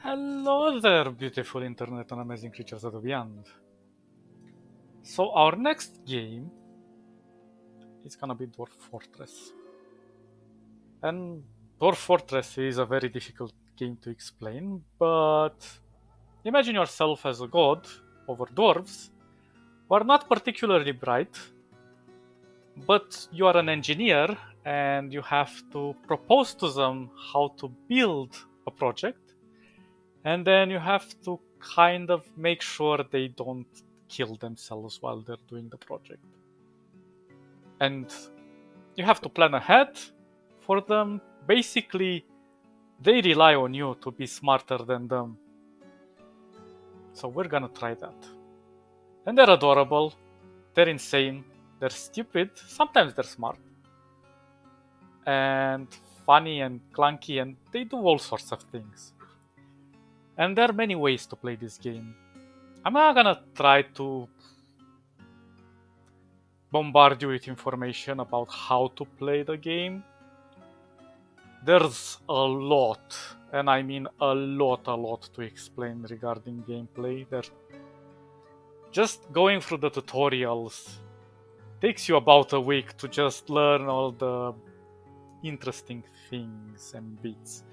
Hello there, beautiful internet and amazing creatures of the beyond. So our next game is gonna be Dwarf Fortress. And Dwarf Fortress is a very difficult game to explain, but imagine yourself as a god over dwarves who are not particularly bright, but you are an engineer and you have to propose to them how to build a project, and then you have to kind of make sure they don't kill themselves while they're doing the project. And you have to plan ahead for them. Basically, they rely on you to be smarter than them. So we're gonna try that. And they're adorable, they're insane, they're stupid, sometimes they're smart, and funny and clunky, and they do all sorts of things. And there are many ways to play this game. I'm not gonna try to bombard you with information about how to play the game. There's a lot, and I mean a lot to explain regarding gameplay. Just going through the tutorials takes you about a week to just learn all the interesting things and bits.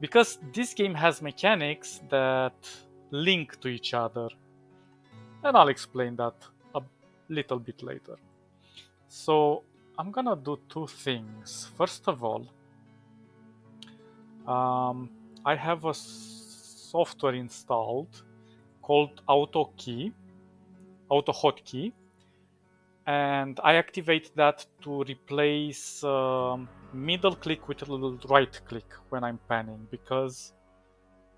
Because this game has mechanics that link to each other. And I'll explain that a little bit later. So I'm gonna do two things. First of all, I have a software installed called Auto Hotkey, and I activate that to replace middle click with a little right click when I'm panning, because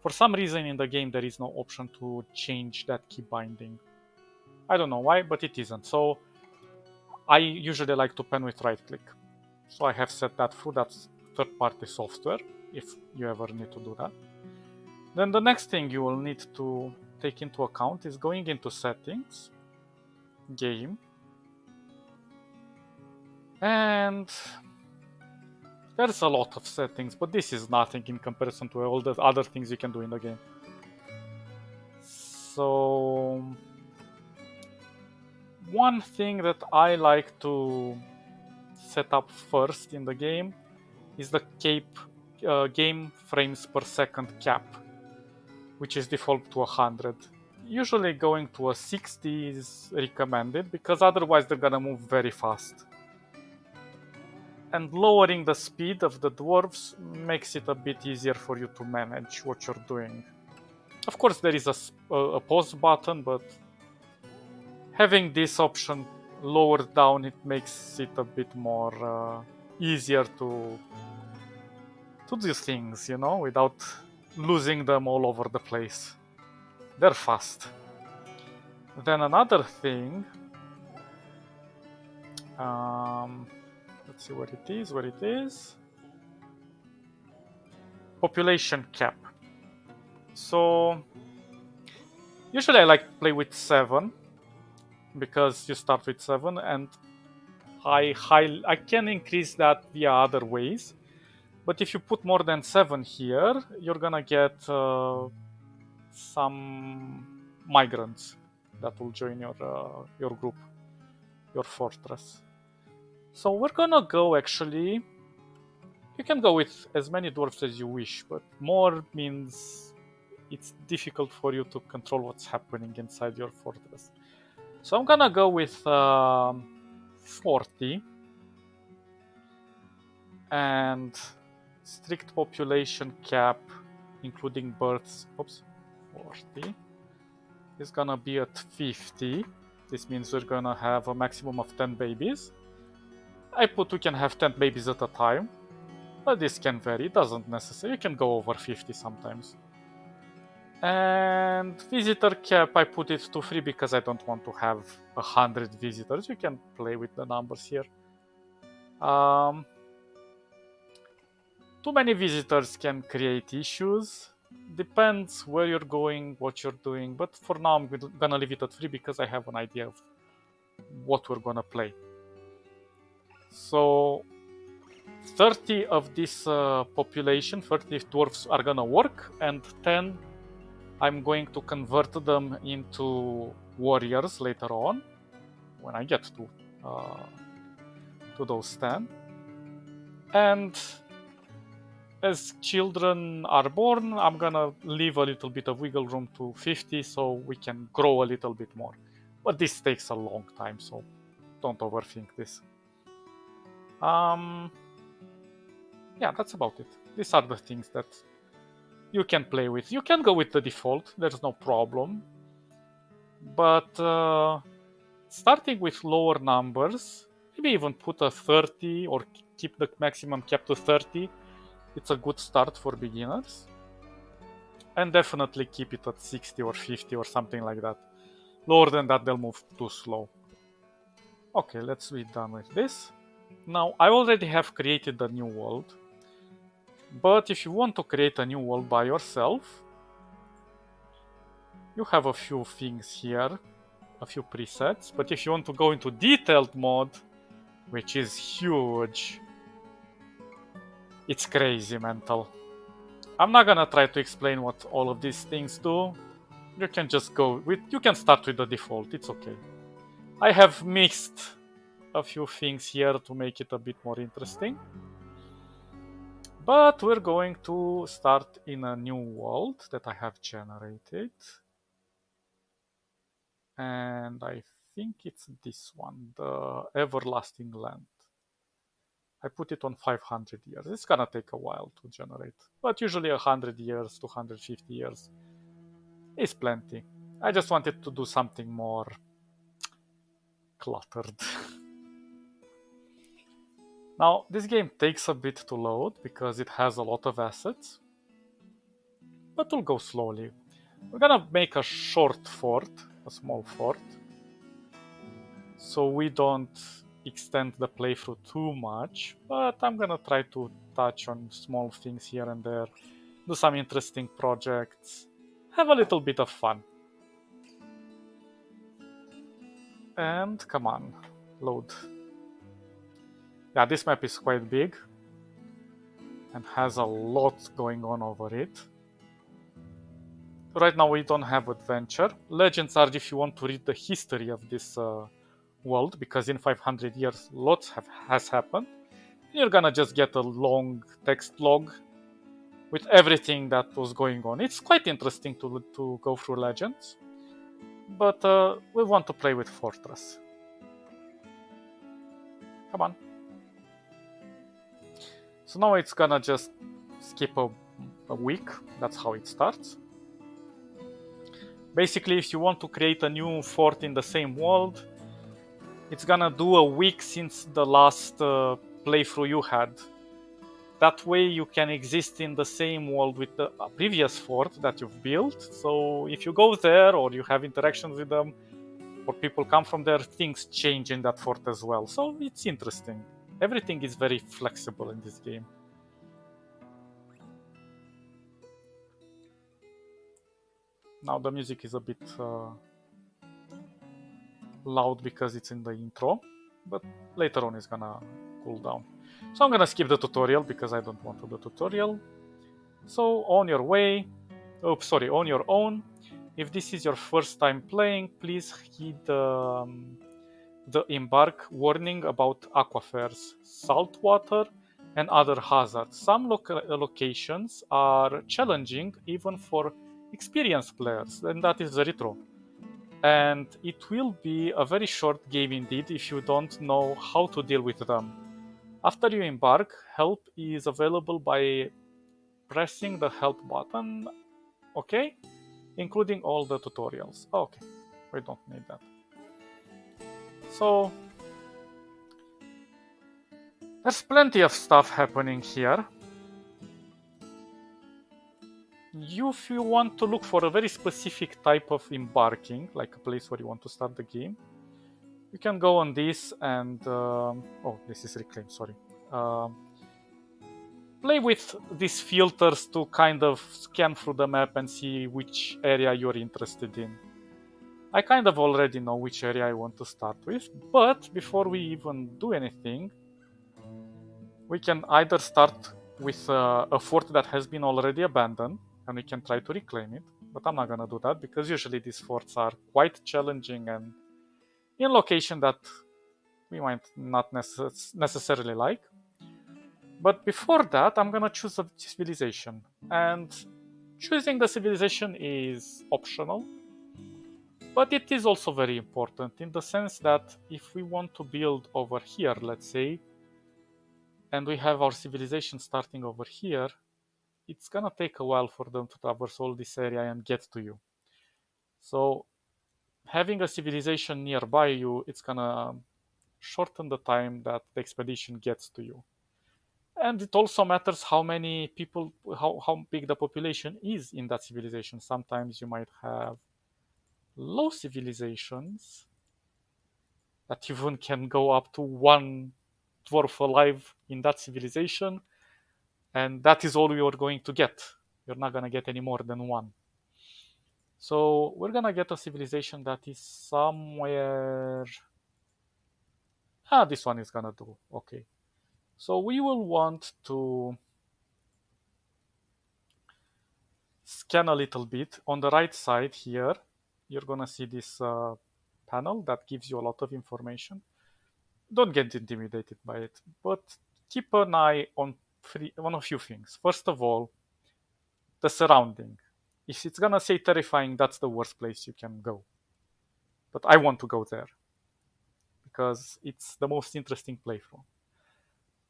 for some reason in the game there is no option to change that key binding. I don't know why, but it isn't. So I usually like to pan with right click. So I have set that through that third-party software, if you ever need to do that. Then the next thing you will need to take into account is going into settings, game, and there's a lot of settings, but this is nothing in comparison to all the other things you can do in the game. So one thing that I like to set up first in the game is the game frames per second cap, which is default to 100. Usually going to a 60 is recommended because otherwise they're gonna move very fast. And lowering the speed of the dwarves makes it a bit easier for you to manage what you're doing. Of course there is a pause button, but having this option lowered down, it makes it a bit more easier to do things, without losing them all over the place. They're fast. Then another thing, let's see where it is. Population cap. So usually I like to play with 7 because you start with 7, and I can increase that via other ways. But if you put more than 7 here, you're gonna get some migrants that will join your group, your fortress. So we're gonna go actually. You can go with as many dwarves as you wish, but more means it's difficult for you to control what's happening inside your fortress. So I'm gonna go with 40 and strict population cap, including births. 40 is gonna be at 50. This means we're gonna have a maximum of 10 babies. We can have 10 babies at a time, but this can vary. It doesn't necessarily. You can go over 50 sometimes. And visitor cap, I put it to 3 because I don't want to have 100 visitors. You can play with the numbers here. Too many visitors can create issues. Depends where you're going, what you're doing, but for now I'm gonna leave it at 3 because I have an idea of what we're gonna play. So 30 of this population, 30 dwarves are gonna work, and 10 I'm going to convert them into warriors later on when I get to those 10. And as children are born, I'm gonna leave a little bit of wiggle room to 50 so we can grow a little bit more. But this takes a long time, so don't overthink this. Yeah, that's about it. These are the things that you can play with. You can go with the default, there's no problem. But starting with lower numbers, maybe even put a 30 or keep the maximum kept to 30. It's a good start for beginners. And definitely keep it at 60 or 50 or something like that. Lower than that, they'll move too slow. Okay, let's be done with this. Now, I already have created a new world. But if you want to create a new world by yourself, you have a few things here, a few presets. But if you want to go into detailed mode, which is huge, it's crazy mental. I'm not gonna try to explain what all of these things do. You can just go with, you can start with the default, it's okay. I have mixed a few things here to make it a bit more interesting. But we're going to start in a new world that I have generated. And I think it's this one, the Everlasting Land. I put it on 500 years. It's gonna take a while to generate, but usually 100 years, 250 years is plenty. I just wanted to do something more cluttered. Now, this game takes a bit to load because it has a lot of assets, but we'll go slowly. We're gonna make a short fort, a small fort, so we don't extend the playthrough too much, but I'm gonna try to touch on small things here and there, do some interesting projects, have a little bit of fun. And come on, load. Yeah, this map is quite big and has a lot going on over it. Right now we don't have adventure. Legends are if you want to read the history of this world, because in 500 years lots has happened. You're gonna just get a long text log with everything that was going on. It's quite interesting to go through Legends, but we want to play with Fortress. Come on. So now it's gonna just skip a week. That's how it starts. Basically, if you want to create a new fort in the same world, it's gonna do a week since the last playthrough you had. That way you can exist in the same world with the previous fort that you've built. So if you go there or you have interactions with them or people come from there, things change in that fort as well. So it's interesting. Everything is very flexible in this game. Now the music is a bit loud because it's in the intro, but later on it's gonna cool down. So I'm gonna skip the tutorial because I don't want to do tutorial. So on your way, on your own. If this is your first time playing, please heed the embark warning about aquifers, salt water, and other hazards. Some locations are challenging even for experienced players, and that is very true. And it will be a very short game indeed if you don't know how to deal with them. After you embark, help is available by pressing the help button, okay? Including all the tutorials. Okay, we don't need that. So, there's plenty of stuff happening here. If you want to look for a very specific type of embarking, like a place where you want to start the game, you can go on this and... oh, this is reclaim, sorry. Play with these filters to kind of scan through the map and see which area you're interested in. I kind of already know which area I want to start with, but before we even do anything, We can either start with a fort that has been already abandoned, and we can try to reclaim it. But I'm not gonna do that because usually these forts are quite challenging and in location that we might not necessarily like. But before that, I'm gonna choose a civilization, and choosing the civilization is optional, but it is also very important in the sense that if we want to build over here, let's say, and we have our civilization starting over here, it's gonna take a while for them to traverse all this area and get to you. So having a civilization nearby you, it's gonna shorten the time that the expedition gets to you. And it also matters how many people, how big the population is in that civilization. Sometimes you might have low civilizations that even can go up to one dwarf alive in that civilization, and that is all you're going to get. You're not going to get any more than one. So we're going to get a civilization that is somewhere. This one is going to do. Okay. So we will want to scan a little bit. On the right side here, you're going to see this panel that gives you a lot of information. Don't get intimidated by it, but keep an eye on a few things. First of all, the surrounding. If it's gonna say terrifying, that's the worst place you can go. But I want to go there because it's the most interesting playthrough.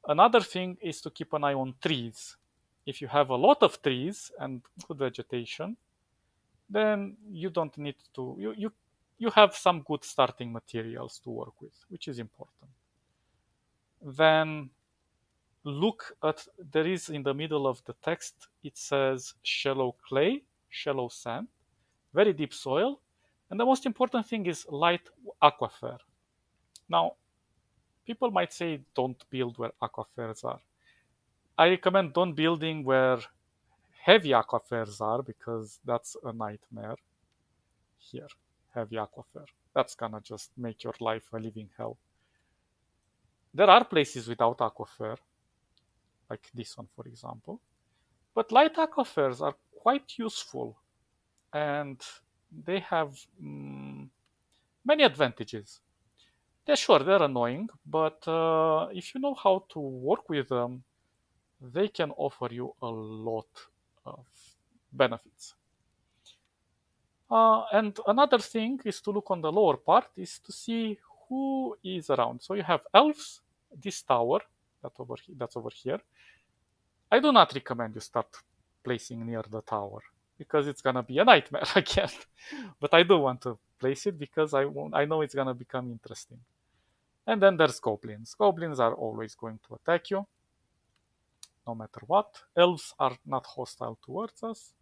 Another thing is to keep an eye on trees. If you have a lot of trees and good vegetation, then you don't need to you have some good starting materials to work with, which is important. Then look at, there is in the middle of the text, it says shallow clay, shallow sand, very deep soil, and the most important thing is light aquifer. Now, people might say don't build where aquifers are. I recommend don't building where heavy aquifers are because that's a nightmare. Here, heavy aquifer. That's gonna just make your life a living hell. There are places without aquifer, like this one, for example. But light aquifers are quite useful and they have many advantages. They're annoying, but if you know how to work with them, they can offer you a lot of benefits. And another thing is to look on the lower part is to see who is around. So you have elves, this tower that's over here. I do not recommend you start placing near the tower because it's gonna be a nightmare again. But I do want to place it because I know it's gonna become interesting. And then there's goblins. Goblins are always going to attack you, no matter what. Elves are not hostile towards us.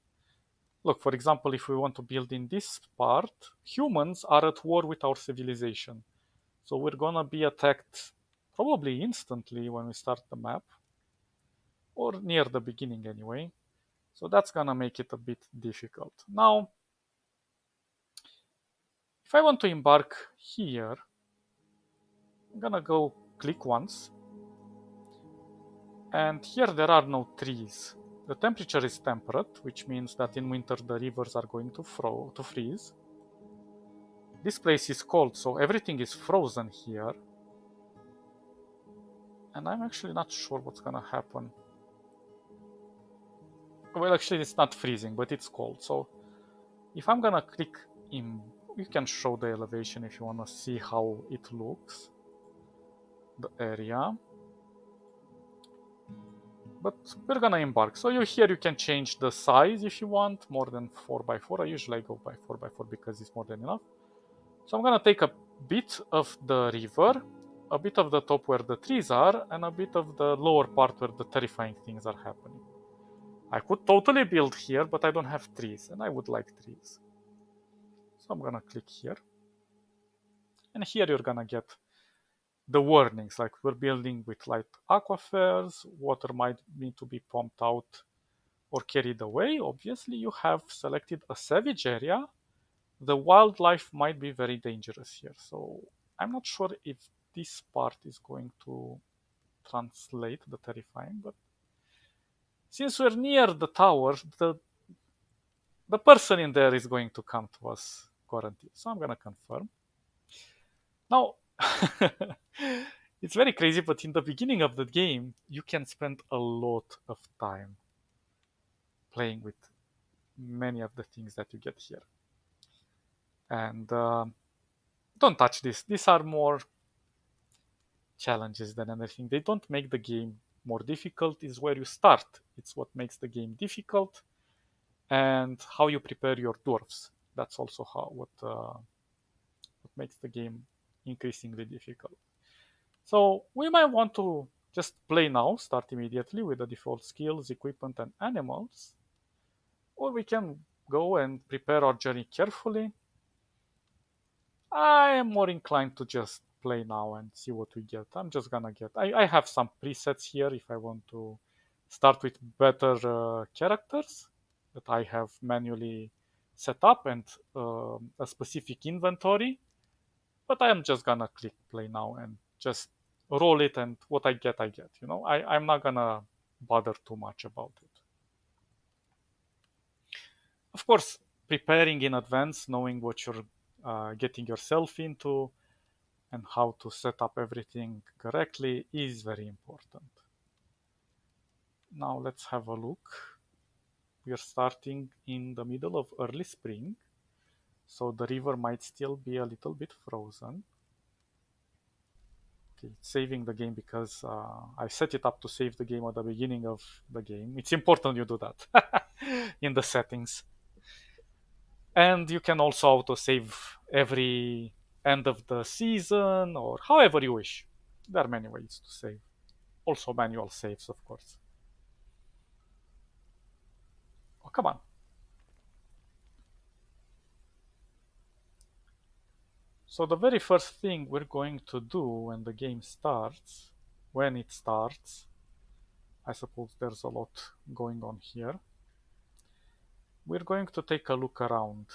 Look, for example, if we want to build in this part, humans are at war with our civilization. So we're gonna be attacked probably instantly when we start the map, or near the beginning anyway. So that's gonna make it a bit difficult. Now, if I want to embark here, I'm gonna go click once. And here there are no trees. The temperature is temperate, which means that in winter the rivers are going to freeze. This place is cold, so everything is frozen here. And I'm actually not sure what's gonna happen. Well, actually it's not freezing, but it's cold. So if I'm gonna click in, you can show the elevation if you wanna see how it looks. The area. But we're gonna embark. So here you can change the size if you want, more than 4x4. I usually go by 4x4 because it's more than enough. So I'm gonna take a bit of the river, a bit of the top where the trees are, and a bit of the lower part where the terrifying things are happening. I could totally build here, but I don't have trees, and I would like trees. So I'm gonna click here. And here you're gonna get the warnings, like we're building with light aquifers, water might need to be pumped out or carried away. Obviously, you have selected a savage area. The wildlife might be very dangerous here. So I'm not sure if this part is going to translate the terrifying, but since we're near the tower, the person in there is going to come to us quarantine. So I'm gonna confirm. Now, it's very crazy, but in the beginning of the game, you can spend a lot of time playing with many of the things that you get here. And don't touch this. These are more challenges than anything. They don't make the game more difficult. It's where you start. It's what makes the game difficult, and how you prepare your dwarves. That's also what makes the game increasingly difficult. So we might want to just play now, start immediately with the default skills, equipment, and animals, or we can go and prepare our journey carefully. I am more inclined to just play now and see what we get. I'm just gonna get. I have some presets here if I want to start with better characters that I have manually set up and a specific inventory. But I am just gonna click play now and just roll it, and what I get, I get. I'm not gonna bother too much about it. Of course, preparing in advance, knowing what you're getting yourself into, and how to set up everything correctly is very important. Now let's have a look. We are starting in the middle of early spring, so the river might still be a little bit frozen. Okay, it's saving the game because I set it up to save the game at the beginning of the game. It's important you do that in the settings. And you can also auto-save every end of the season or however you wish. There are many ways to save. Also manual saves, of course. Oh, come on. So the very first thing we're going to do when the game starts, when it starts, I suppose there's a lot going on here. We're going to take a look around.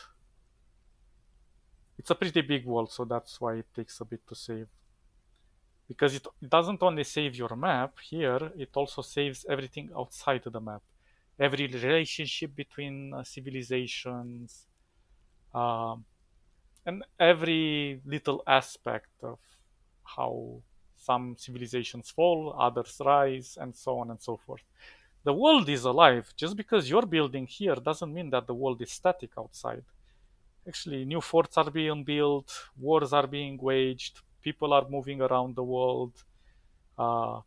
It's a pretty big world, so that's why it takes a bit to save. Because it doesn't only save your map here, it also saves everything outside of the map. Every relationship between civilizations, um, and every little aspect of how some civilizations fall, others rise, and so on and so forth. The world is alive. Just because you're building here doesn't mean that the world is static outside. Actually, new forts are being built, wars are being waged, people are moving around the world,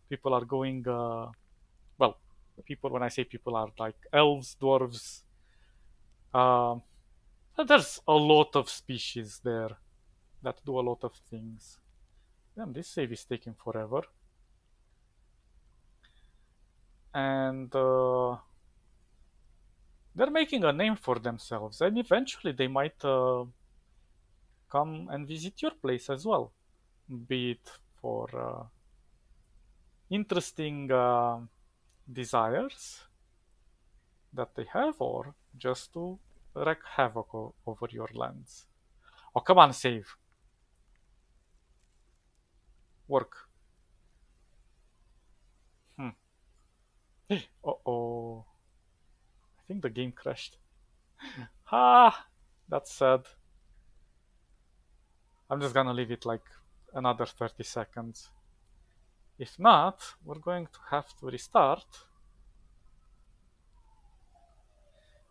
people are going, well, people, when I say people, are like elves, dwarves. Uh, there's a lot of species there that do a lot of things. Damn, this save is taking forever. And they're making a name for themselves, and eventually they might come and visit your place as well, be it for interesting desires that they have, or just to wreak havoc over your lands. Oh, come on, save. Work. Hmm. Uh-oh. I think the game crashed. Ah, that's sad. I'm just gonna leave it like another 30 seconds. If not, we're going to have to restart.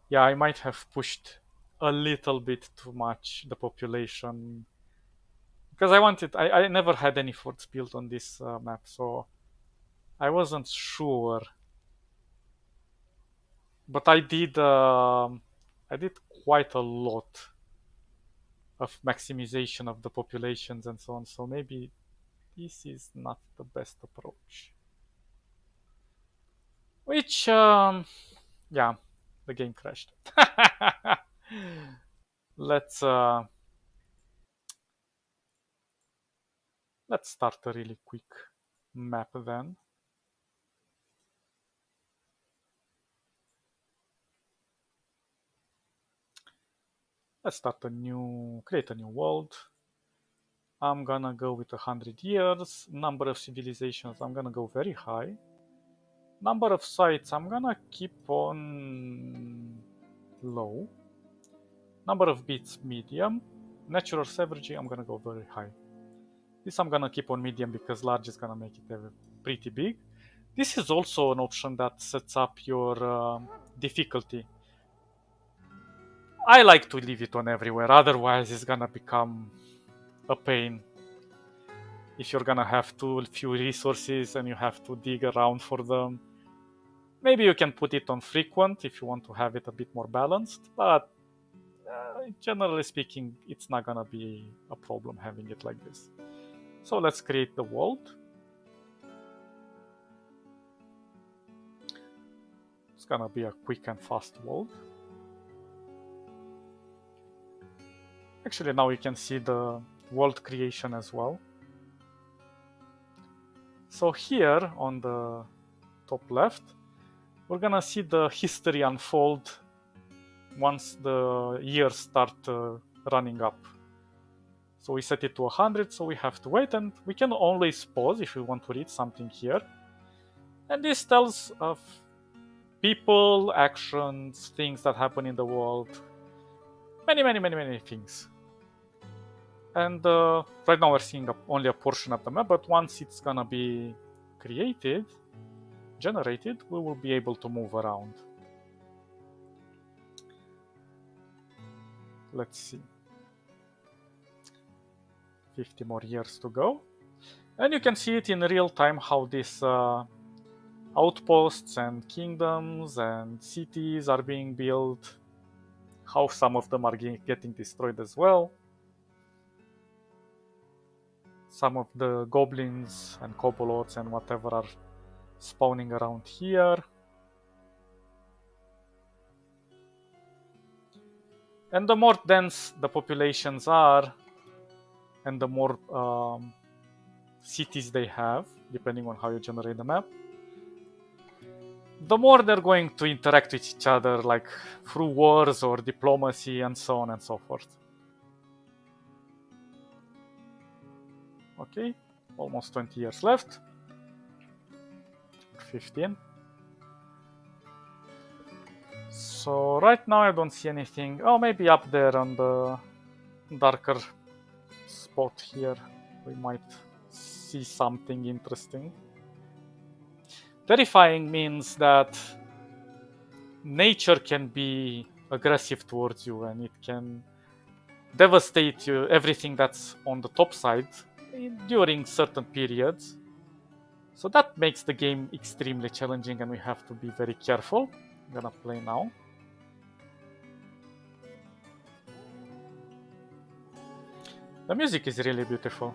Yeah, I might have pushed a little bit too much the population because I never had any forts built on this map, so I wasn't sure. But I did quite a lot of maximization of the populations and so on, so maybe this is not the best approach. Which, yeah, the game crashed. let's uh, let's start a really quick map then. Let's create a new world. I'm gonna go with 100 years. Number of civilizations, I'm gonna go very high. Number of sites, I'm gonna keep on low. Number of bits, medium. Natural savagery, I'm gonna go very high. This I'm gonna keep on medium because large is gonna make it pretty big. This is also an option that sets up your difficulty. I like to leave it on everywhere, otherwise it's gonna become a pain. If you're gonna have too few resources and you have to dig around for them. Maybe you can put it on frequent if you want to have it a bit more balanced, but generally speaking, it's not gonna be a problem having it like this. So let's create the world. It's gonna be a quick and fast world. Actually, now you can see the world creation as well. So here on the top left, we're gonna see the history unfold once the years start running up. So we set it to 100, so we have to wait, and we can always pause if we want to read something here. And this tells of people, actions, things that happen in the world, many things. And right now we're seeing only a portion of the map, but once it's gonna be created, generated, we will be able to move around. Let's see. 50 more years to go. And you can see it in real time how these outposts and kingdoms and cities are being built, how some of them are getting destroyed as well. Some of the goblins and kobolds and whatever are spawning around here. And the more dense the populations are, and the more cities they have, depending on how you generate the map, the more they're going to interact with each other, like through wars or diplomacy and so on and so forth. Okay, almost 20 years left. 15. So right now I don't see anything. Oh, maybe up there on the darker spot here we might see something interesting. Terrifying means that nature can be aggressive towards you and it can devastate you, everything that's on the top side during certain periods. So that makes the game extremely challenging and we have to be very careful. I'm gonna play now. The music is really beautiful.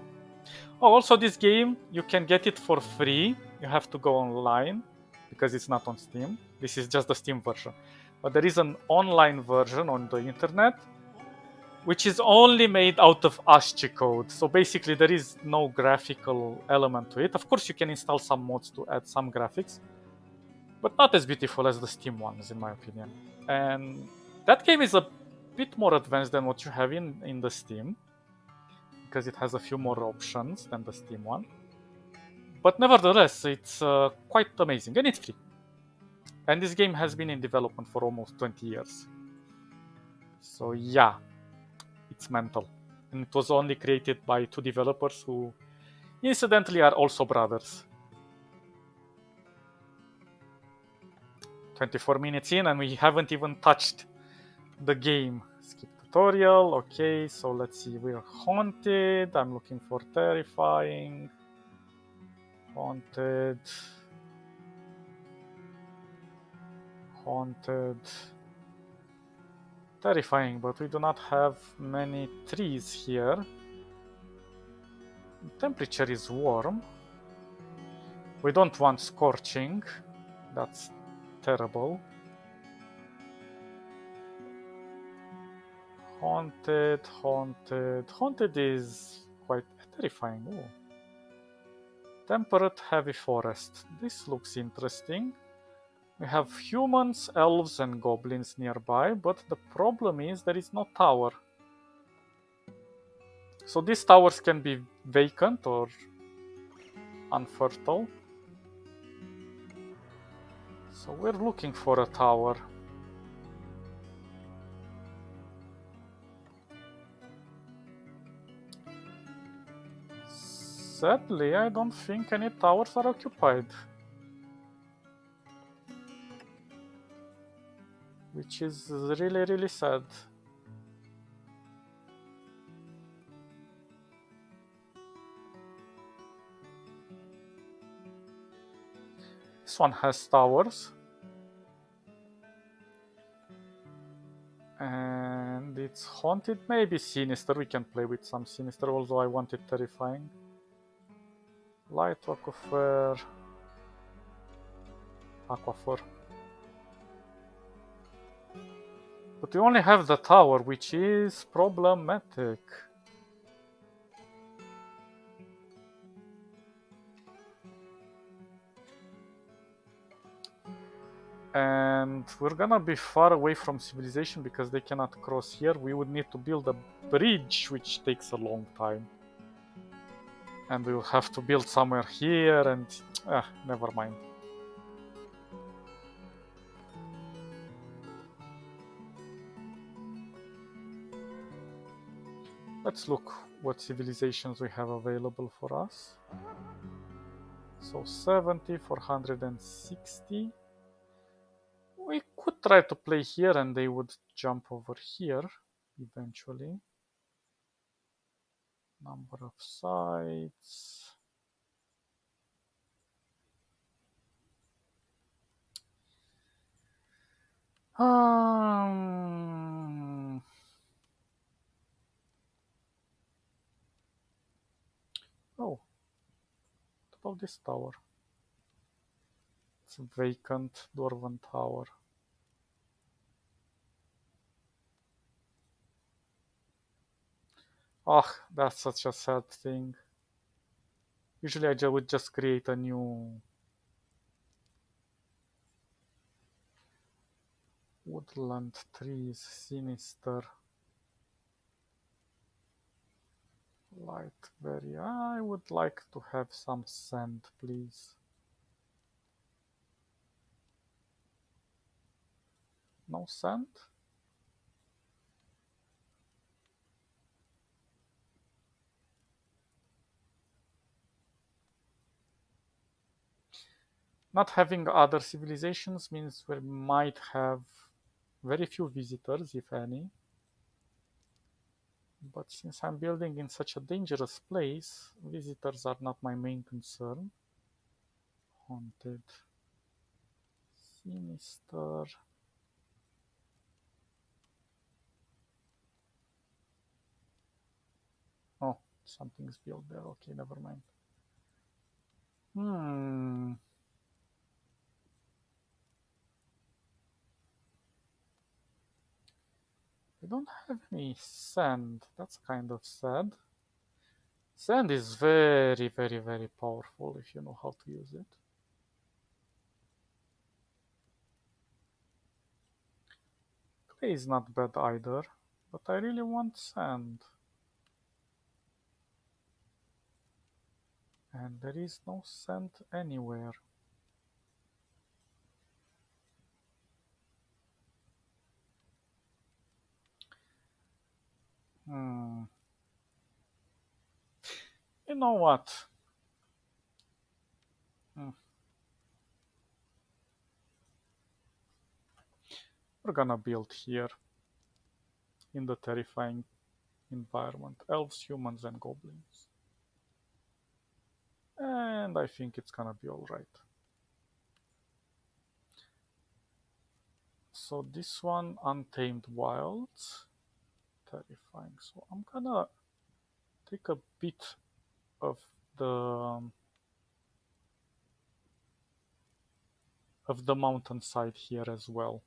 Oh, also this game, you can get it for free. You have to go online because it's not on Steam. This is just the Steam version. But there is an online version on the internet which is only made out of ASCII code. So basically there is no graphical element to it. Of course you can install some mods to add some graphics, but not as beautiful as the Steam ones in my opinion. And that game is a bit more advanced than what you have in the Steam, because it has a few more options than the Steam one. But nevertheless, it's quite amazing, and it's free. And this game has been in development for almost 20 years. So yeah, it's mental. And it was only created by 2 developers who, incidentally, are also brothers. 24 minutes in, and we haven't even touched the game. Skip tutorial. Okay, so let's see. We're haunted. I'm looking for terrifying. Haunted. Haunted. Terrifying, but we do not have many trees here. The temperature is warm. We don't want scorching. That's terrible. Haunted, haunted. Haunted is quite terrifying. Ooh. Temperate heavy forest. This looks interesting. We have humans, elves, and goblins nearby, but the problem is there is no tower. So these towers can be vacant or unfertile. So we're looking for a tower. Sadly, I don't think any towers are occupied. Which is really, really sad. This one has towers. And it's haunted, maybe sinister. We can play with some sinister, although I want it terrifying. Light aquifer. Aquifer. But we only have the tower, which is problematic. And we're gonna be far away from civilization because they cannot cross here. We would need to build a bridge, which takes a long time. And we will have to build somewhere here and... never mind. Let's look what civilizations we have available for us. So 70, 460. We could try to play here and they would jump over here eventually. Number of sites. Oh, what about this tower? It's a vacant Dwarven tower. Oh, that's such a sad thing. Usually I would just create a new woodland trees, sinister, light very. I would like to have some sand, please. No sand? Not having other civilizations means we might have very few visitors, if any. But since I'm building in such a dangerous place, visitors are not my main concern. Haunted. Sinister. Oh, something's built there. Okay, never mind. We don't have any sand. That's kind of sad. Sand is very, very, very powerful if you know how to use it. Clay is not bad either, but I really want sand. And there is no sand anywhere. You know what? We're gonna build here in the terrifying environment. Elves, humans, and goblins. And I think it's gonna be alright. So this one, Untamed Wilds. Terrifying. So I'm gonna take a bit of the mountainside here as well.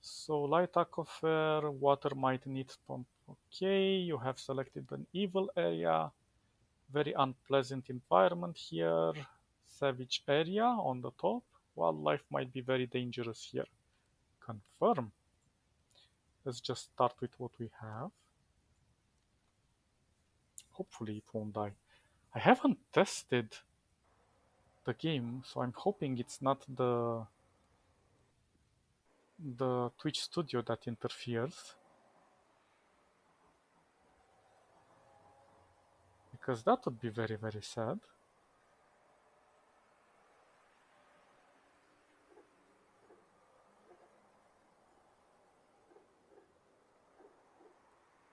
So light aquifer, water might need pump. Okay, you have selected an evil area. Very unpleasant environment here. Savage area on the top. Wildlife might be very dangerous here. Confirm. Let's just start with what we have. Hopefully it won't die. I haven't tested the game, so I'm hoping it's not the Twitch studio that interferes. Because that would be very, very sad.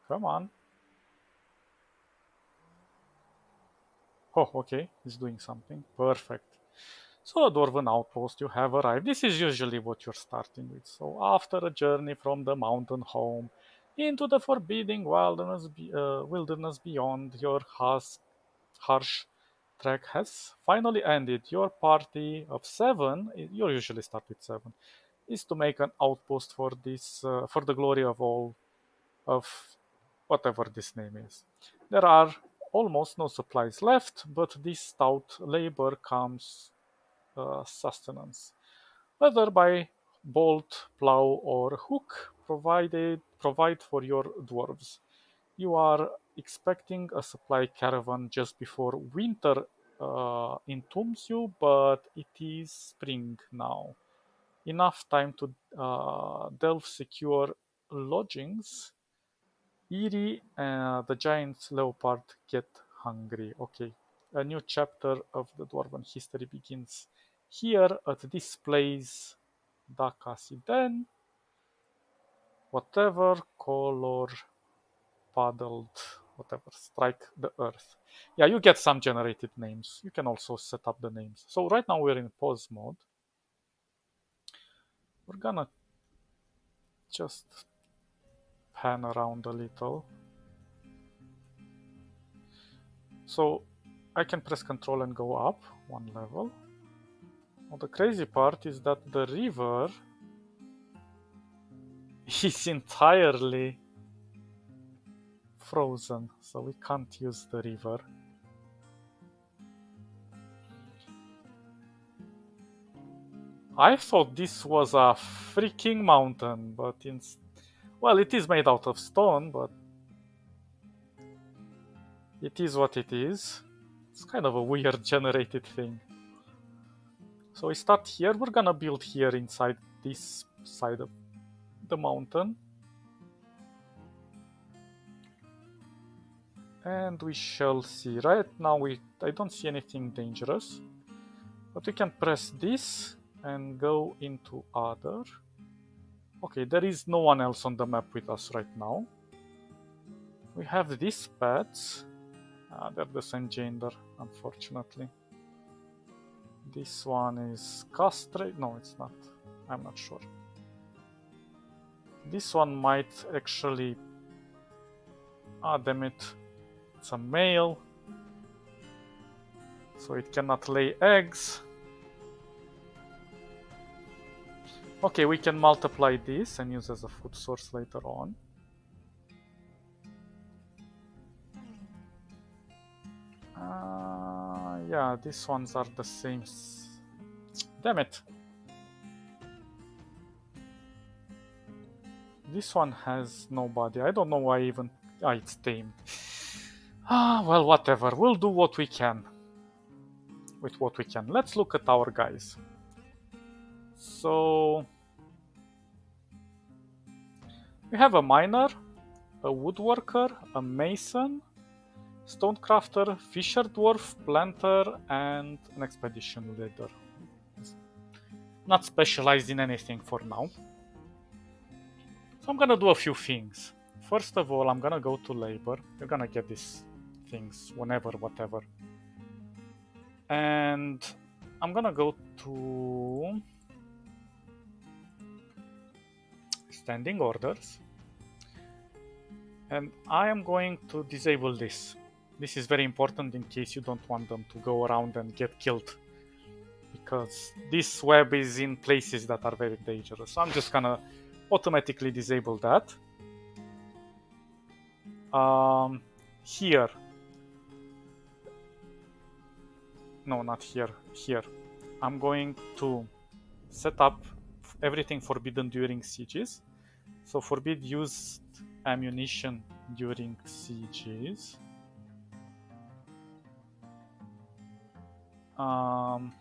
Come on. Oh, okay, it's doing something. Perfect. So, Dwarven Outpost, you have arrived. This is usually what you're starting with. So, after a journey from the mountain home into the forbidding wilderness beyond, your harsh trek has finally ended. Your party of 7, you usually start with 7, is to make an outpost for for the glory of all of whatever this name is. There are almost no supplies left, but this stout labor comes sustenance, whether by bolt, plow, or hook provide for your dwarves. You are expecting a supply caravan just before winter entombs you, but it is spring now. Enough time to delve secure lodgings. Eerie, the giant leopard get hungry. Okay, a new chapter of the Dwarven history begins here at this place. Dakasiden, whatever color paddled, whatever, strike the earth. Yeah, you get some generated names. You can also set up the names. So right now we're in pause mode. We're gonna just pan around a little. So I can press Control and go up one level. Well, the crazy part is that the river is entirely frozen, so we can't use the river. I thought this was a freaking mountain, but well, it is made out of stone, but it is what it is. It's kind of a weird generated thing. So we start here. We're gonna build here inside this side of the mountain. And we shall see. Right now I don't see anything dangerous. But we can press this and go into other. Okay, there is no one else on the map with us right now. We have these pets. They're the same gender, unfortunately. This one is castrate. No, it's not. I'm not sure. This one might actually... damn it. It's a male. So it cannot lay eggs. Okay, we can multiply this and use as a food source later on. Yeah, these ones are the same. Damn it. This one has no body. I don't know why even... it's tamed. Well, whatever. We'll do what we can. With what we can. Let's look at our guys. So... we have a miner, a woodworker, a mason, stonecrafter, fisher dwarf, planter, and an expedition leader. Not specialized in anything for now. So I'm gonna do a few things. First of all, I'm gonna go to labor. You're gonna get these things whenever, whatever. And I'm gonna go to standing orders. And I am going to disable this. This is very important in case you don't want them to go around and get killed. Because this web is in places that are very dangerous. So I'm just gonna automatically disable that. Here. No, not here. Here. I'm going to set up everything forbidden during sieges. So forbid used ammunition during sieges. Um,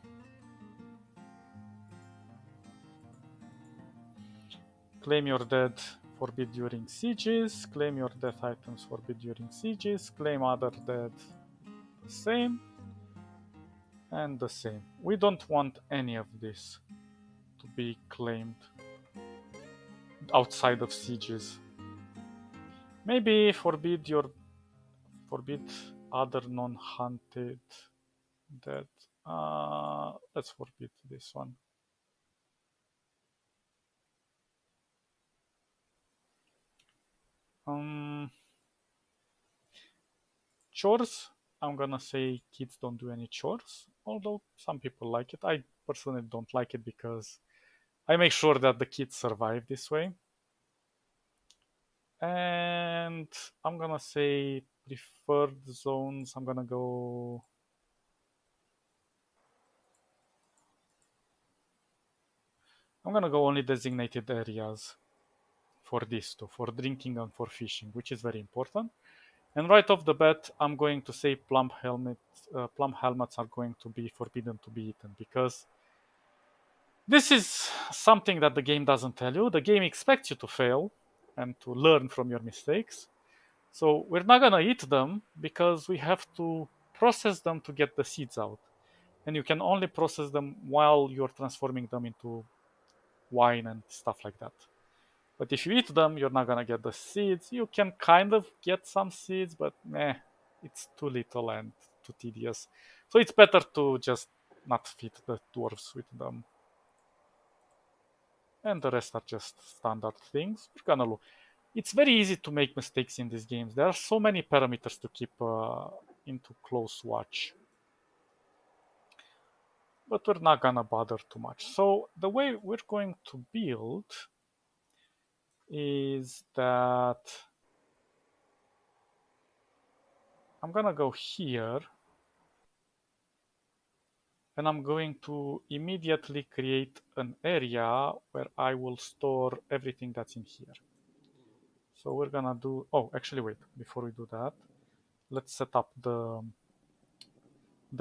Claim your dead, forbid during sieges. Claim your death items, forbid during sieges. Claim other dead, the same. And the same. We don't want any of this to be claimed outside of sieges. Maybe forbid other non-hunted dead. Let's forbid this one. Um, Chores. I'm gonna say kids don't do any chores, although some people like it. I personally don't like it because I make sure that the kids survive this way. And I'm gonna say preferred zones. I'm gonna go only designated areas for these two, for drinking and for fishing, which is very important. And right off the bat, I'm going to say plum helmets are going to be forbidden to be eaten because this is something that the game doesn't tell you. The game expects you to fail and to learn from your mistakes. So we're not gonna eat them because we have to process them to get the seeds out. And you can only process them while you're transforming them into wine and stuff like that. But if you eat them, you're not gonna get the seeds. You can kind of get some seeds, but meh, it's too little and too tedious. So it's better to just not feed the dwarves with them. And the rest are just standard things. We're gonna look. It's very easy to make mistakes in these games. There are so many parameters to keep into close watch. But we're not gonna bother too much. So the way we're going to build is that I'm gonna go here and I'm going to immediately create an area where I will store everything that's in here. So we're gonna do, oh, actually wait, before we do that, let's set up the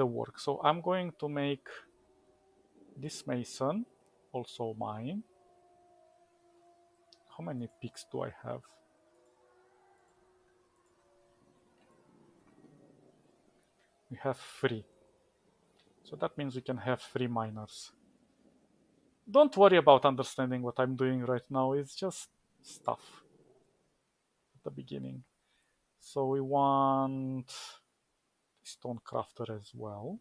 work. So I'm going to make this mason also mine. How many picks do I have? We have 3. So that means we can have 3 miners. Don't worry about understanding what I'm doing right now. It's just stuff at the beginning. So we want stonecrafter as well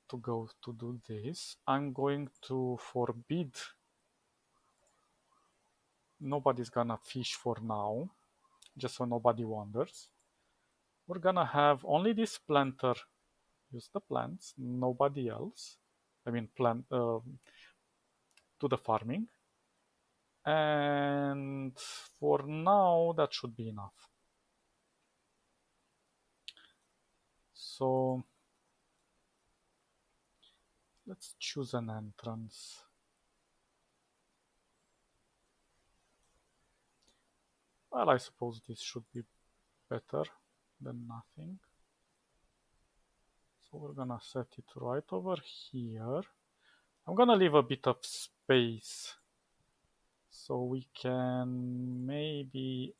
to go to do this. I'm going to forbid nobody's gonna fish for now, just so nobody wanders. We're gonna have only this planter use the plants, nobody else. I mean, plant to the farming. And for now, that should be enough. So let's choose an entrance. Well, I suppose this should be better than nothing. So we're gonna set it right over here. I'm gonna leave a bit of space so we can maybe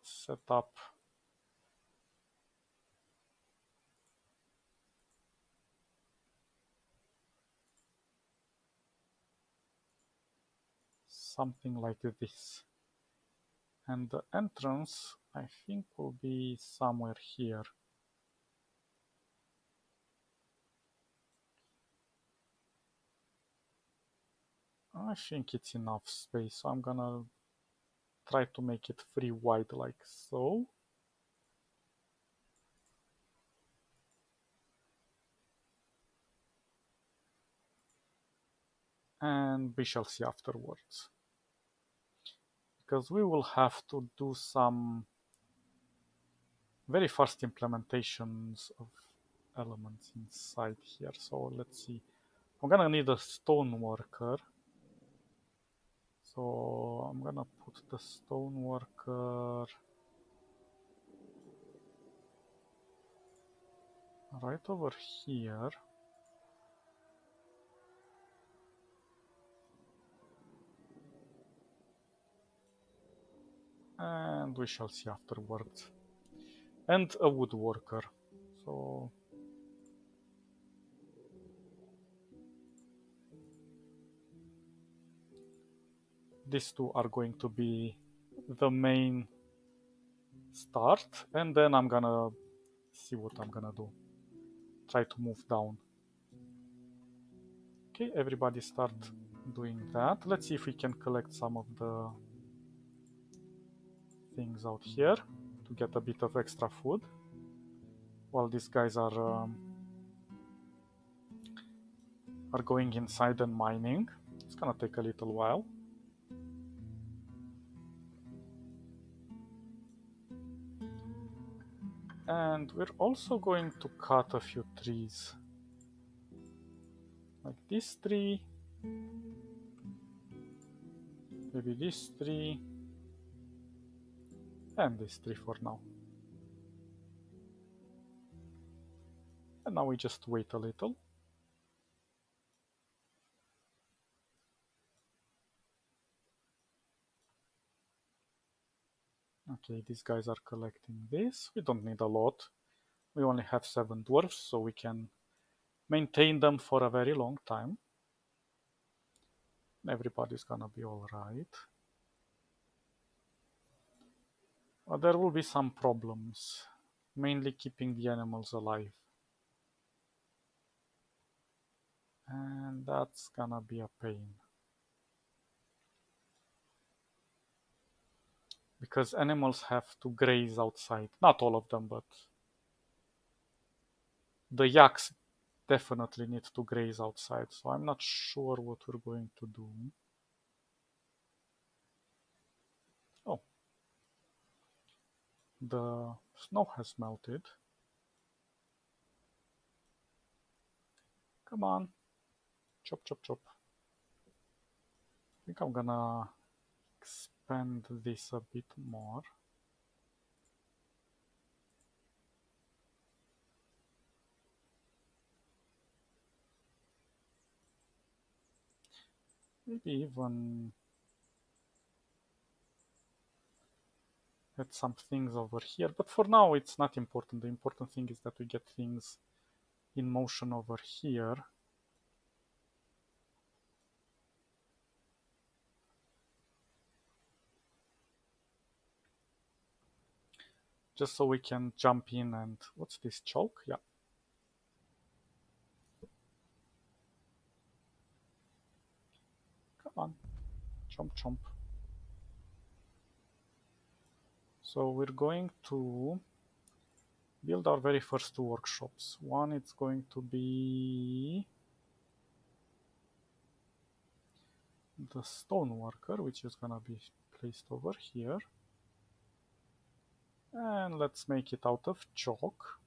set up something like this. And the entrance, I think, will be somewhere here. I think it's enough space, so I'm gonna try to make it 3 wide like so. And we shall see afterwards. Because we will have to do some very fast implementations of elements inside here. So let's see. I'm gonna need a stone worker. So I'm gonna put the stone worker right over here. And we shall see afterwards. And a woodworker. So these two are going to be the main start, and then I'm gonna see what I'm gonna do. Try to move down. Okay, everybody start doing that. Let's see if we can collect some of the things out here to get a bit of extra food while these guys are going inside and mining. It's gonna take a little while. And we're also going to cut a few trees. Like this tree. Maybe this tree. And this tree for now. And now we just wait a little. Okay, these guys are collecting this. We don't need a lot. We only have 7 dwarfs, so we can maintain them for a very long time. Everybody's gonna be alright. There will be some problems, mainly keeping the animals alive. And that's gonna be a pain. Because animals have to graze outside. Not all of them, but the yaks definitely need to graze outside. So I'm not sure what we're going to do. Oh. The snow has melted. Come on. Chop, chop, chop. I think I'm gonna expand this a bit more. Maybe even add some things over here. But for now, it's not important. The important thing is that we get things in motion over here. Just so we can jump in and... What's this, choke? Yeah. Come on. Chomp, chomp. So we're going to build our very first 2 workshops. One is going to be the stone worker, which is gonna be placed over here. And let's make it out of chalk.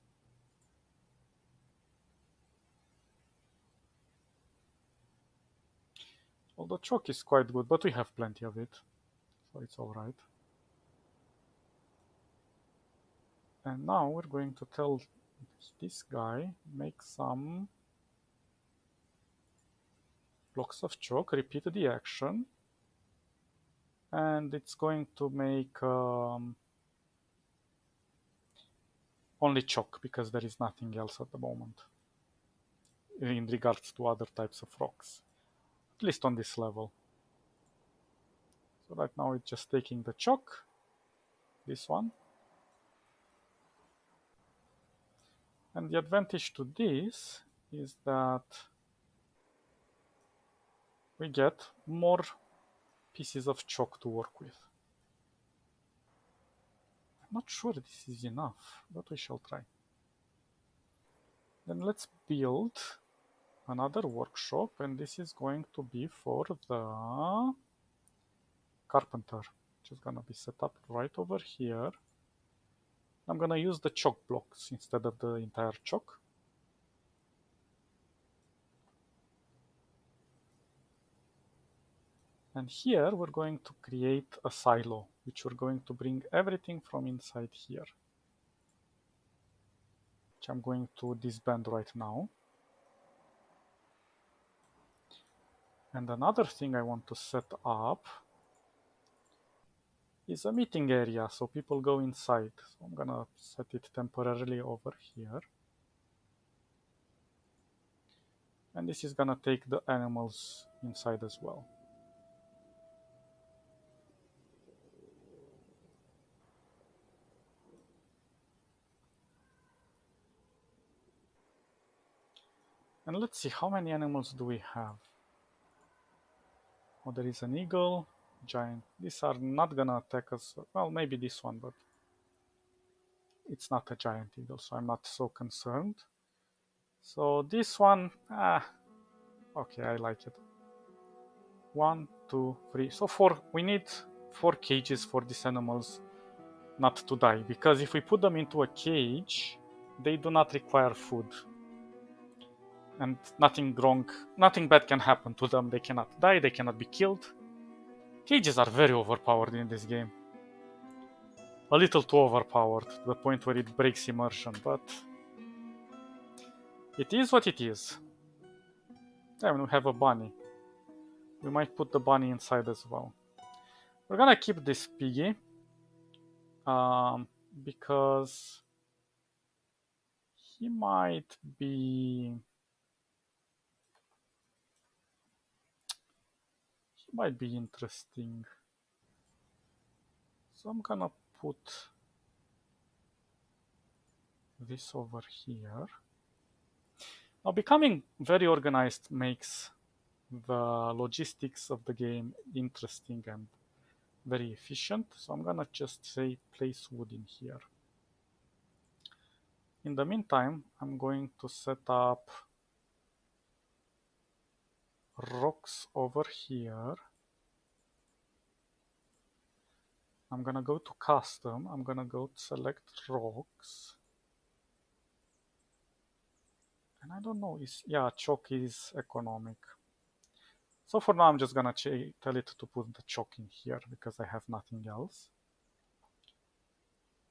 Well, the chalk is quite good, but we have plenty of it, so it's alright. And now we're going to tell this guy, make some blocks of chalk, repeat the action, and it's going to make only chalk, because there is nothing else at the moment in regards to other types of rocks, at least on this level. So right now it's just taking the chalk, this one, and the advantage to this is that we get more pieces of chalk to work with. I'm not sure this is enough, but we shall try. Then let's build another workshop, and this is going to be for the carpenter, which is gonna be set up right over here. I'm gonna use the chalk blocks instead of the entire chalk. And here we're going to create a silo, which we're going to bring everything from inside here, which I'm going to disband right now. And another thing I want to set up is a meeting area, so people go inside. So I'm gonna set it temporarily over here. And this is gonna take the animals inside as well. And let's see, how many animals do we have? Oh, there is an eagle, giant. These are not gonna attack us. Well, maybe this one, but it's not a giant eagle, so I'm not so concerned. So this one, okay, I like it. 1, 2, 3. So we need 4 cages for these animals not to die, because if we put them into a cage, they do not require food. And nothing bad can happen to them. They cannot die, they cannot be killed. Cages are very overpowered in this game. A little too overpowered, to the point where it breaks immersion, but it is what it is. Then we have a bunny. We might put the bunny inside as well. We're gonna keep this piggy, because he might be interesting. So I'm gonna put this over here. Now, becoming very organized makes the logistics of the game interesting and very efficient. So I'm gonna just say place wood in here. In the meantime, I'm going to set up rocks over here. I'm gonna go to custom. I'm gonna go to select rocks. And I don't know, chalk is economic. So for now, I'm just gonna tell it to put the chalk in here because I have nothing else.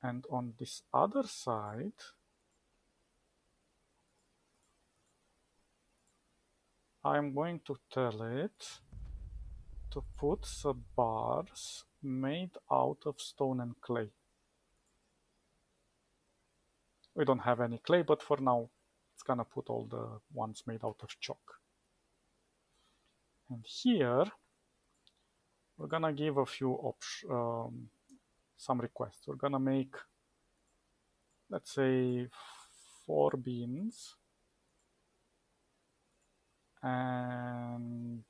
And on this other side, I'm going to tell it to put the bars made out of stone and clay. We don't have any clay, but for now, it's gonna put all the ones made out of chalk. And here, we're gonna give a few some requests. We're gonna make, let's say, 4 beans and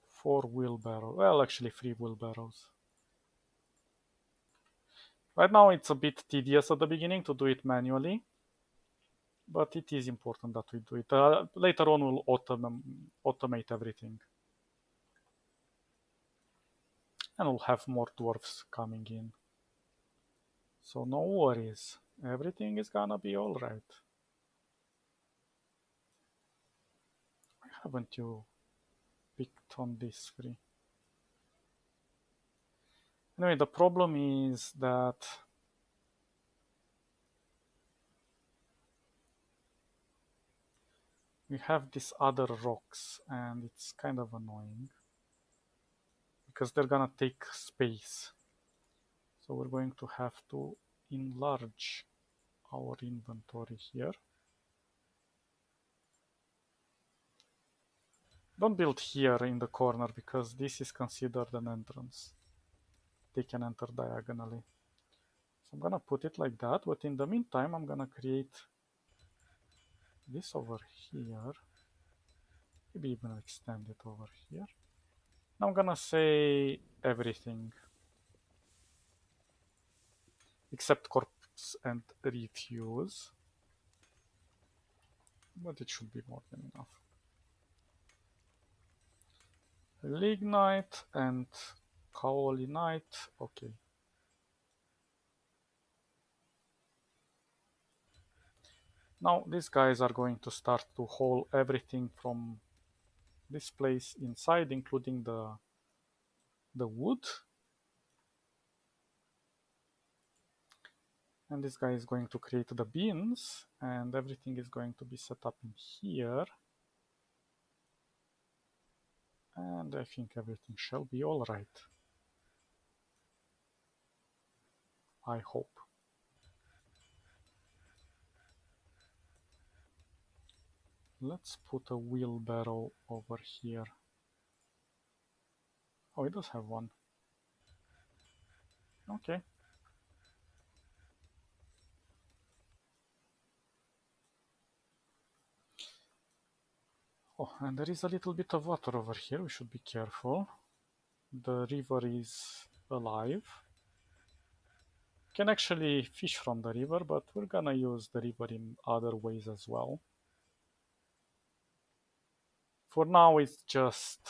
4 wheelbarrows. Well, actually 3 wheelbarrows. Right now it's a bit tedious at the beginning to do it manually, but it is important that we do it. Later on we'll automate everything. And we'll have more dwarves coming in. So no worries, everything is gonna be alright. Why haven't you picked on this 3? Anyway, the problem is that we have these other rocks and it's kind of annoying because they're gonna take space. So we're going to have to enlarge our inventory here. Don't build here in the corner because this is considered an entrance. They can enter diagonally. So I'm gonna put it like that, but in the meantime I'm gonna create this over here. Maybe even extend it over here. Now I'm gonna say everything except corpse and refuse, but it should be more than enough. Lignite and kaolinite, okay. Now these guys are going to start to haul everything from this place inside, including the wood. And this guy is going to create the beans, and everything is going to be set up in here. And I think everything shall be all right. I hope. Let's put a wheelbarrow over here. Oh, it does have one. Okay. Oh, and there is a little bit of water over here. We should be careful. The river is alive. Can actually fish from the river, but we're gonna use the river in other ways as well. For now, it's just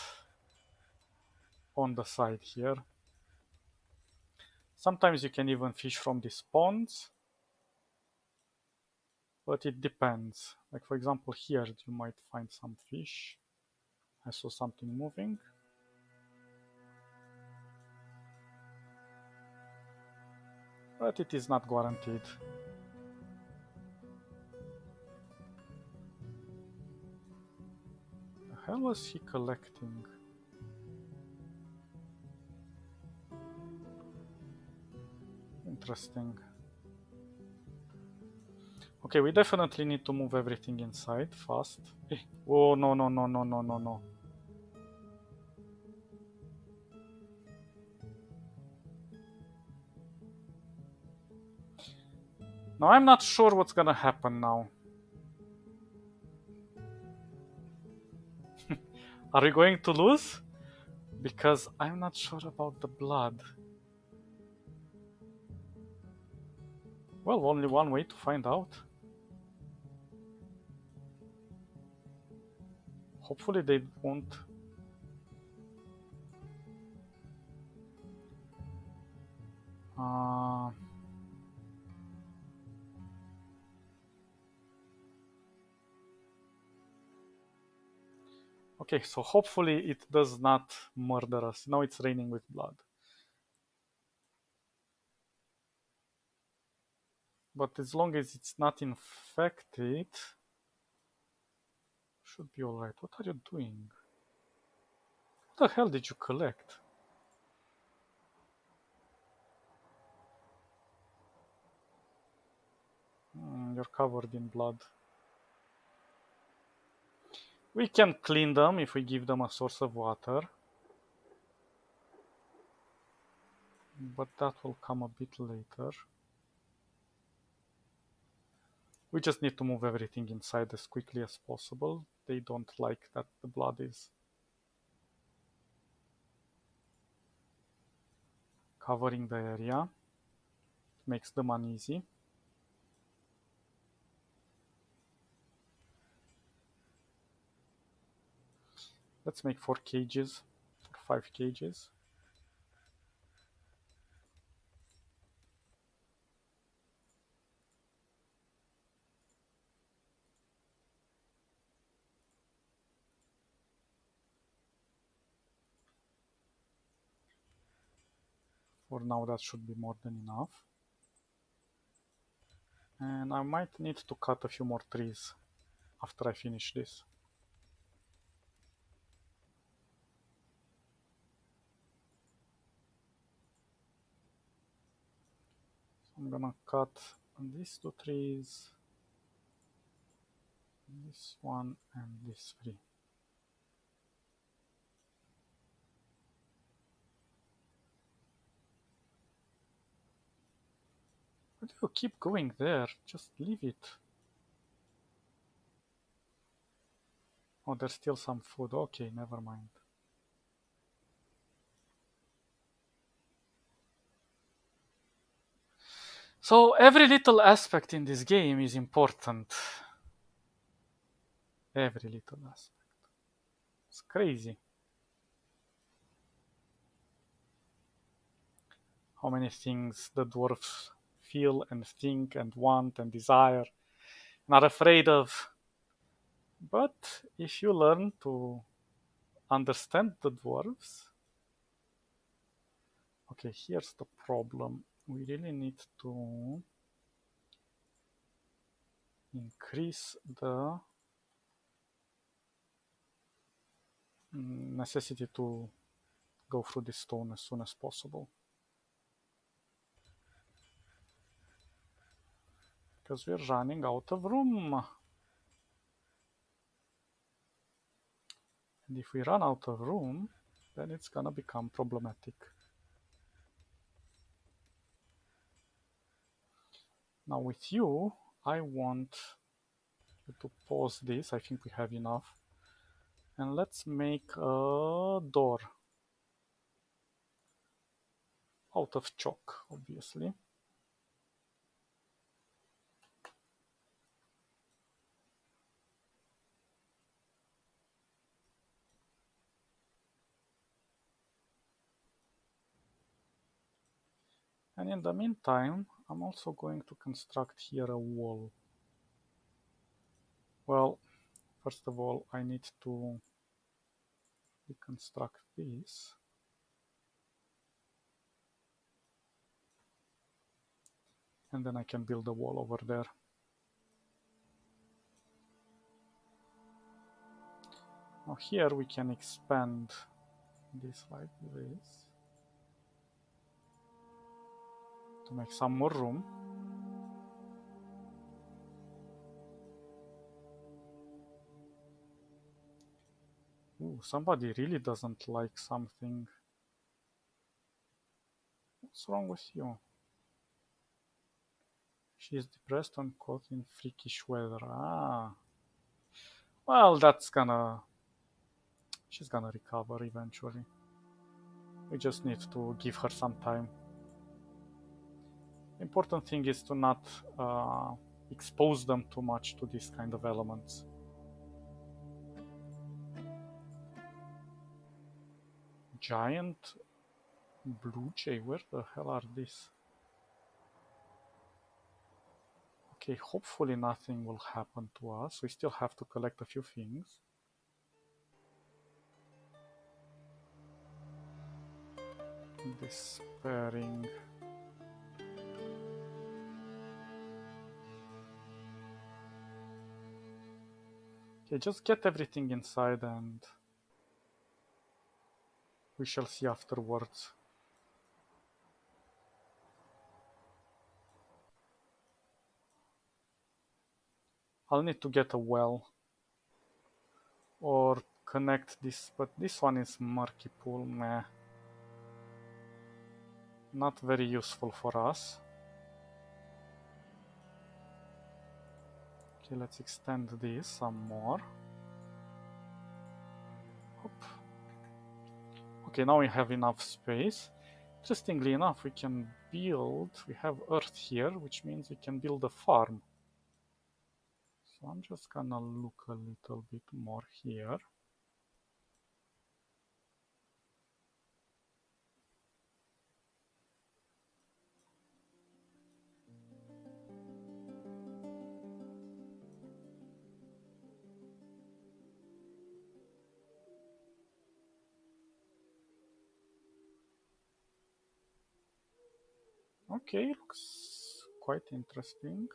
on the side here. Sometimes you can even fish from these ponds, but it depends. Like for example here, you might find some fish. I saw something moving. But it is not guaranteed. The hell was he collecting? Interesting. Okay, we definitely need to move everything inside fast. Oh, no, no, no, no, no, no, no. Now, I'm not sure what's gonna happen now. Are we going to lose? Because I'm not sure about the blood. Well, only one way to find out. Hopefully they won't. Okay, so hopefully it does not murder us. Now it's raining with blood. But as long as it's not infected, should be alright. What are you doing? What the hell did you collect? You're covered in blood. We can clean them if we give them a source of water. But that will come a bit later. We just need to move everything inside as quickly as possible. They don't like that the blood is covering the area. It makes them uneasy. Let's make 4 cages or 5 cages. For now that should be more than enough. And I might need to cut a few more trees after I finish this. So I'm gonna cut these 2 trees, this one and this 3. Why do you keep going there? Just leave it. Oh, there's still some food. Okay, never mind. So every little aspect in this game is important. Every little aspect. It's crazy. How many things the dwarves feel and think and want and desire, not afraid of. But if you learn to understand the dwarves. Okay, here's the problem. We really need to increase the necessity to go through this stone as soon as possible. Because we're running out of room. And if we run out of room, then it's gonna become problematic. Now with you, I want you to pause this. I think we have enough. And let's make a door out of chalk, obviously. And in the meantime, I'm also going to construct here a wall. Well, first of all, I need to reconstruct this. And then I can build a wall over there. Now here we can expand this like this to make some more room. Ooh, somebody really doesn't like something. What's wrong with you? She is depressed and caught in freakish weather. Ah. Well, she's gonna recover eventually. We just need to give her some time. The important thing is to not expose them too much to these kind of elements. Giant blue jay, where the hell are these? Okay, hopefully nothing will happen to us. We still have to collect a few things. Despairing. Okay, just get everything inside and we shall see afterwards. I'll need to get a well or connect this, but this one is murky pool, meh. Not very useful for us. Okay, let's extend this some more. Hop. Okay, now we have enough space. Interestingly enough, we can build, we have earth here, which means we can build a farm. So I'm just gonna look a little bit more here. Okay, looks quite interesting.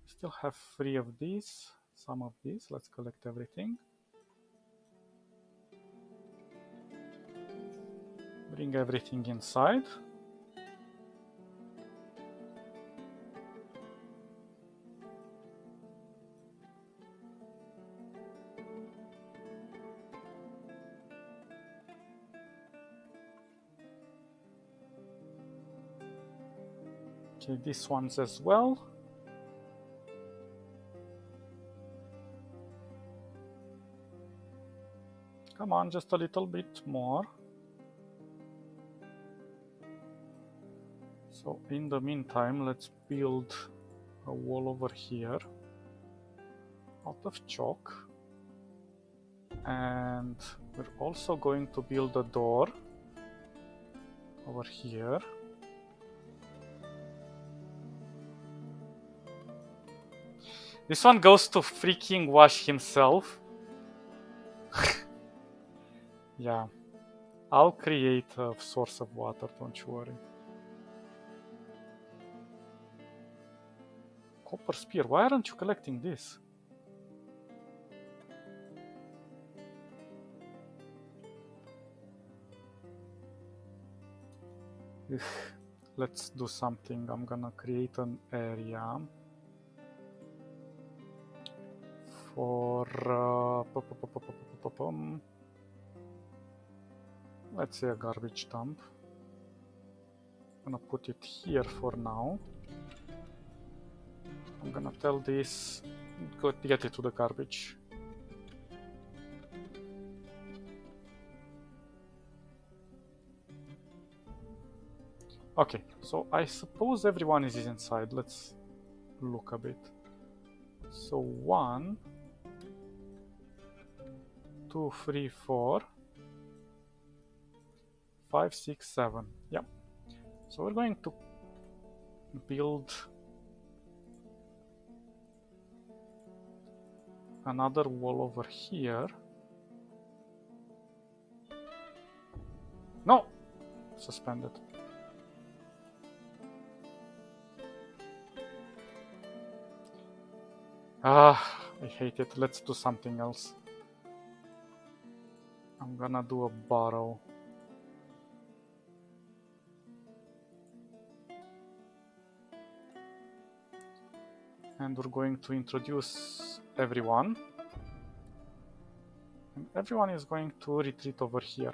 Still have 3 of these, some of these. Let's collect everything. Bring everything inside. Okay, these ones as well. Come on, just a little bit more. So in the meantime, let's build a wall over here out of chalk. And we're also going to build a door over here. This one goes to freaking wash himself. Yeah. I'll create a source of water, don't you worry. Copper spear, why aren't you collecting this? Ugh. Let's do something. I'm gonna create an area for let's say a garbage dump. I'm gonna put it here for now. I'm gonna tell this, go get it to the garbage. Okay, so I suppose everyone is inside. Let's look a bit. So 1, 2, 3, 4, 5, 6, 7. Yep. So we're going to build another wall over here. No! Suspended. Ah, I hate it. Let's do something else. I'm gonna do a barrow. And we're going to introduce everyone. And everyone is going to retreat over here.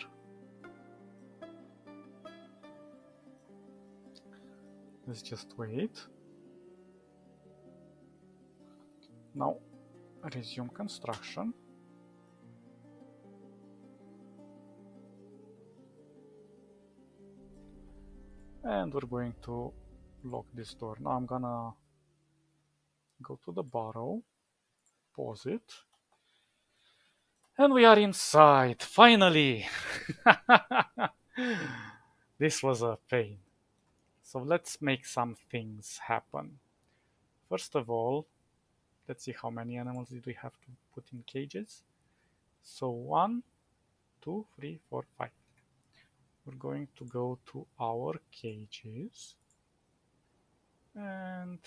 Let's just wait. Now, resume construction. And we're going to lock this door. Now I'm gonna go to the barrow, pause it. And we are inside, finally! This was a pain. So let's make some things happen. First of all, let's see how many animals did we have to put in cages. So 1, 2, 3, 4, 5. We're going to go to our cages and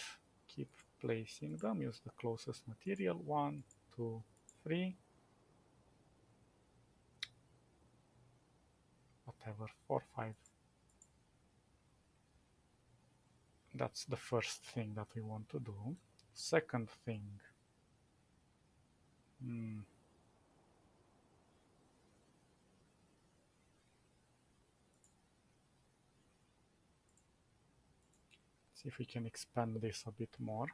keep placing them. Use the closest material. 1, 2, 3. Whatever, 4, 5. That's the first thing that we want to do. Second thing. See if we can expand this a bit more.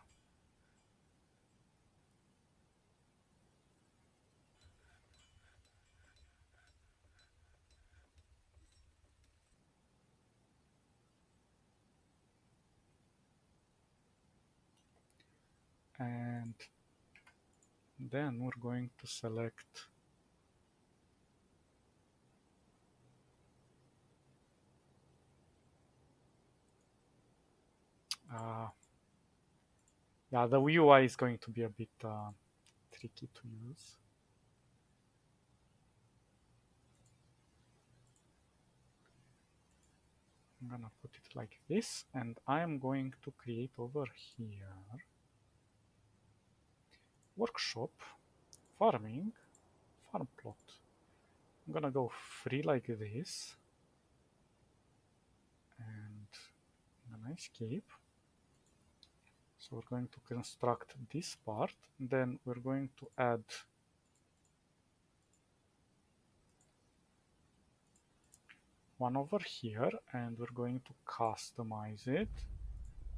And then we're going to select yeah, the UI is going to be a bit tricky to use. I'm gonna put it like this, and I'm going to create over here workshop, farming, farm plot. I'm gonna go free like this, and I'm gonna escape. So we're going to construct this part, then we're going to add one over here, and we're going to customize it,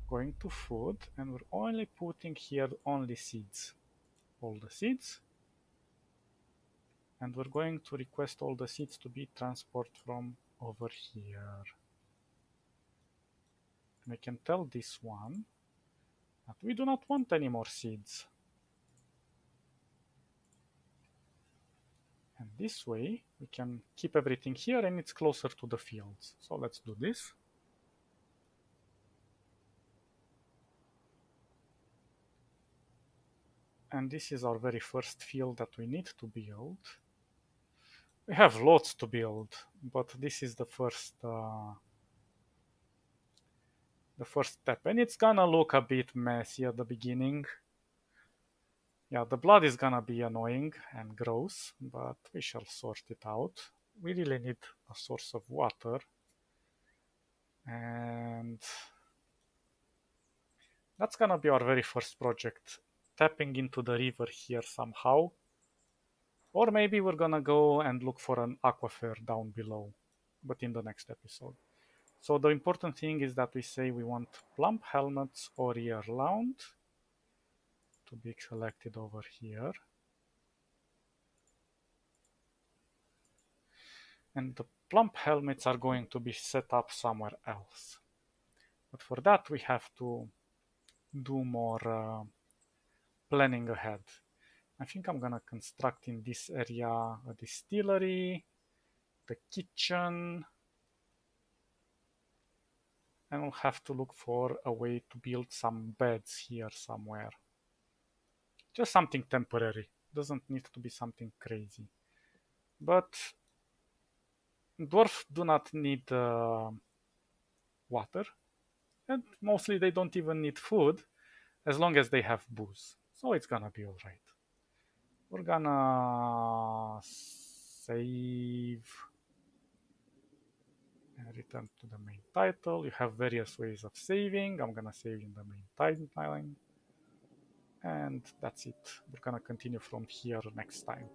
going to food, and we're only putting here only seeds, all the seeds, and we're going to request all the seeds to be transported from over here. And I can tell this one that we do not want any more seeds. And this way we can keep everything here and it's closer to the fields. So let's do this. And this is our very first field that we need to build. We have lots to build, but this is the first step, and it's gonna look a bit messy at the beginning. Yeah, the blood is gonna be annoying and gross, but we shall sort it out. We really need a source of water, and that's gonna be our very first project, tapping into the river here somehow. Or maybe we're gonna go and look for an aquifer down below, but in the next episode. So the important thing is that we say we want plump helmets all year round to be selected over here. And the plump helmets are going to be set up somewhere else. But for that we have to do more planning ahead. I think I'm gonna construct in this area a distillery, the kitchen, and we'll have to look for a way to build some beds here somewhere. Just something temporary. Doesn't need to be something crazy. But dwarves do not need water, and mostly they don't even need food as long as they have booze. So it's gonna be alright. We're gonna save and return to the main title. You have various ways of saving. I'm gonna save in the main timeline. And that's it. We're gonna continue from here next time.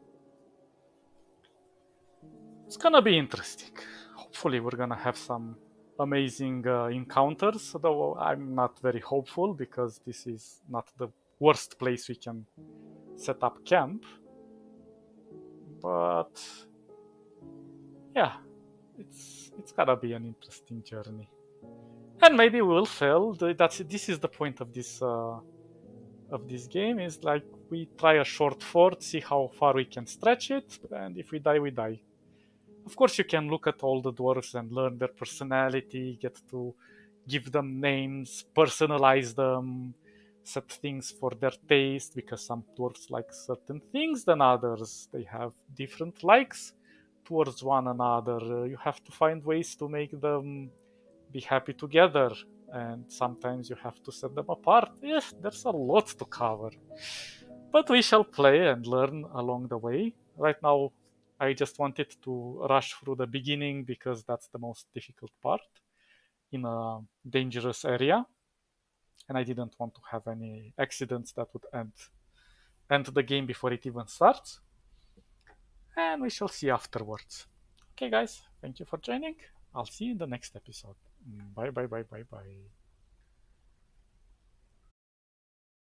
It's gonna be interesting. Hopefully we're gonna have some amazing encounters, though I'm not very hopeful because this is not the worst place we can set up camp. But yeah, it's gotta be an interesting journey. And maybe we'll fail. This is the point of this game, is like we try a short fort, see how far we can stretch it, and if we die, we die. Of course, you can look at all the dwarves and learn their personality, get to give them names, personalize them, set things for their taste, because some dwarves like certain things than others. They have different likes towards one another. You have to find ways to make them be happy together, and sometimes you have to set them apart. Yes, there's a lot to cover. But we shall play and learn along the way. Right now, I just wanted to rush through the beginning because that's the most difficult part in a dangerous area. And I didn't want to have any accidents that would end the game before it even starts. And we shall see afterwards. Okay, guys, thank you for joining. I'll see you in the next episode. Bye, bye, bye, bye, bye.